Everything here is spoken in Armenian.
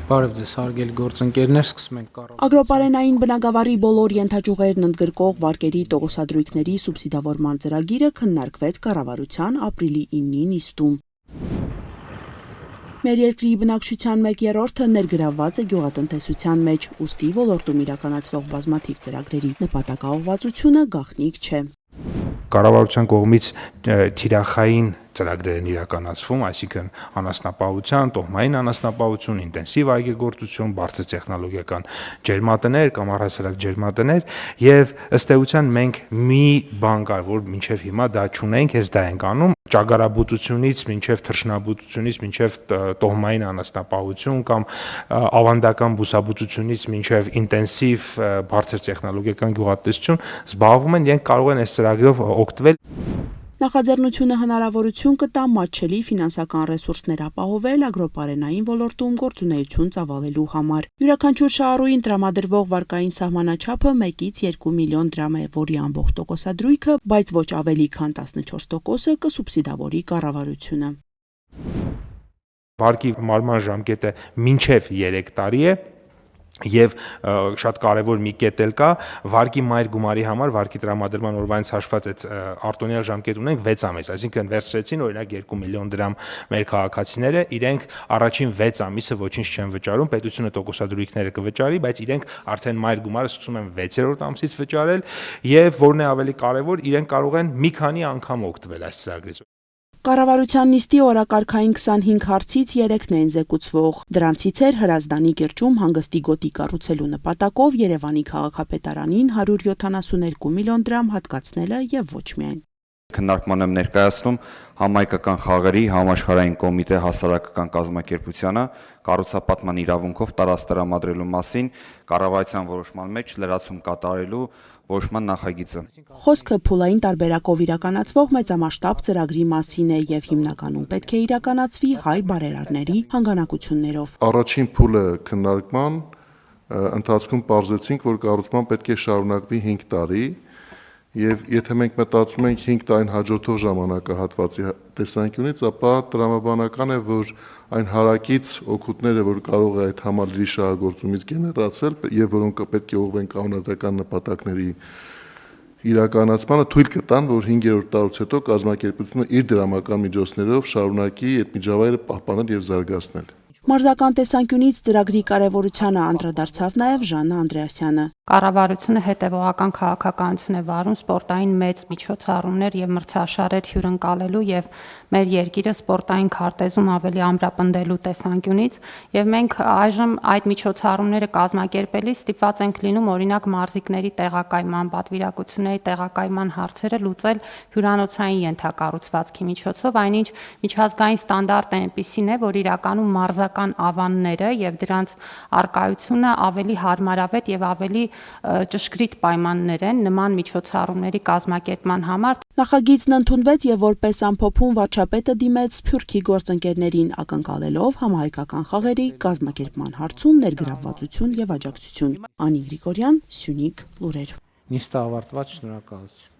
Բարև ձեզ, հարգելի գործընկերներ, սկսում ենք Ագրոպարենային բնագավառի բոլոր ենթաճյուղերն ընդգրկող վարկերի տոկոսադրույքների սուբսիդավորման ծրագիրը քննարկվեց կառավարության ապրիլի 9-ի նիստում։ Մեր երկրի բնակչության 1/3-ը ներգրավված է գյուղատնտեսության մեջ, ուստի ոլորտում իրականացվող բազմաթիվ ծրագրերի նպատակաուղղվածությունը գաղտնիք չէ։ Կառավարության կողմից թիրախային ծրագրեր են իրականացվում, այսինքն անասնապահության, տոհմային անասնապահություն, ինտենսիվ այգեգործություն, բարձր տեխնոլոգիական ջերմատներ կամ առհասարակ ջերմատներ, եւ ըստ էության մենք մի բան կար, որ մինչեւ հիմա դա չունենք, հենց դա ենք անում, ճագարաբուծությունից մինչեւ թռչնաբուծությունից մինչեւ տոհմային անասնապահություն կամ ավանդական բուսաբուծությունից մինչեւ ինտենսիվ բարձր տեխնոլոգիական գյուղատնտեսություն զբաղվում են, իրենք կարող են այս ծրագրով օգտվել։ Նախաձեռնությունը հնարավորություն կտա մատչելի ֆինանսական ռեսուրսներ ապահովել ագրոպարենային ոլորտում գործունեություն ծավալելու համար։ Յուրաքանչյուր շահառուին տրամադրվող վարկային սահմանաչափը 1-ից 2 միլիոն դրամ է, որի ամբողջ տոկոսադրույքը, բայց ոչ ավելի քան 14%-ը կսուբսիդավորի կառավարությունը։ Վարկի մարման ժամկետը մինչև 3 տարի է։ Եվ շատ կարևոր մի կետ էլ կա, վարկի մայր գումարի համար, վարկի տրամադրման օրվանից հաշված այդ արտոնյալ ժամկետ ունենք 6 ամիս, այսինքն վերցրեցին օրինակ 2 միլիոն դրամ մեր քաղաքացիները, իրենք առաջին 6 ամիսը ոչինչ չեն վճարում, պետությունը տոկոսադրույքները կվճարի, բայց իրենք արդեն մայր գումարը սկսում են 6-րդ ամսից վճարել, եւ որն է ավելի կարևոր, իրենք կարող են մի քանի անգամ օգտվել այս ծրագրից։ Կառավարության նիստի օրակարգային 25 հարցից 3-ն են զեկուցվող։ Դրանցից էր Հրազդանի կիրճում հանգստի գոտի կառուցելու նպատակով Երևանի քաղաքապետարանին 172 միլիոն դրամ հատկացնելը եւ ոչ միայն։ Քննարկման եմ ներկայացնում համահայկական խաղերի համաշխարհային կոմիտե հասարակական կազմակերպությանը կառուցապատման իրավունքով տարածք տրամադրելու մասին կառավարության որոշման մեջ լրացում կատարելու որոշման նախագիծը։ Խոսքը փուլային տարբերակով իրականացվող մեծամասշտաբ ծրագրի մասին է եւ հիմնականում պետք է իրականացվի հայ բարերարների հանգանակություններով։ Առաջին փուլը քննարկման ընթացքում պարզեցինք, որ կառուցման պետք է շարունակվի 5 տարի, եւ եթե մենք մտածում ենք 5 տարին հաջորդող ժամանակահատվածի տեսանկյունից, ապա տրամաբանական է, որ այն հարակից օգուտները, որ կարող է այդ համալիրի շահագործումից գեներացվել եւ որոնք պետք է ուղղվեն կանոնադրական նպատակների իրականացմանը, թույլ կտան, որ 5-րդ տարուց հետո կազմակերպությունը իր դրամական միջոցներով շարունակի այդ միջավայրը պահպանել եւ զարգացնել։ Մարզական տեսանկյունից ծրագրի կարևորությանը անդրադարձավ նաև Ժաննա Անդրեասյանը։ Կառավարությունը հետևողական քաղաքականություն է վարում սպորտային մեծ միջոցառումներ եւ մրցաշարեր հյուրընկալելու եւ մեր երկիրը սպորտային քարտեզում ավելի ամրապնդելու տեսանկյունից եւ մենք այժմ այդ միջոցառումները կազմակերպելիս ստիպված ենք լինում օրինակ մարզիկների տեղակայման, պատվիրակությունների տեղակայման հարցերը լուծել հյուրանոցային ենթակառուցվածքի միջոցով, այնինչ միջազգային ստանդարտը այնպիսին է, որ իրականում մարզական ավանները եւ դրանց արկայությունը ավելի հարմարավետ եւ ավելի ճշգրիտ պայմաններ են նման միջոցառումների կազմակերպման համար։ Նախագիծն ընդունվեց եւ որպես ամփոփում վարչապետը դիմեց Սփյուռքի գործընկերներին ակնկալելով համահայկական խաղերի կազմակերպման հարցում ներգրավվածություն եւ աջակցություն։ Անի Գրիգորյան, Սյունիք լուրեր։ Նիստը ավարտված, շնորհակալություն։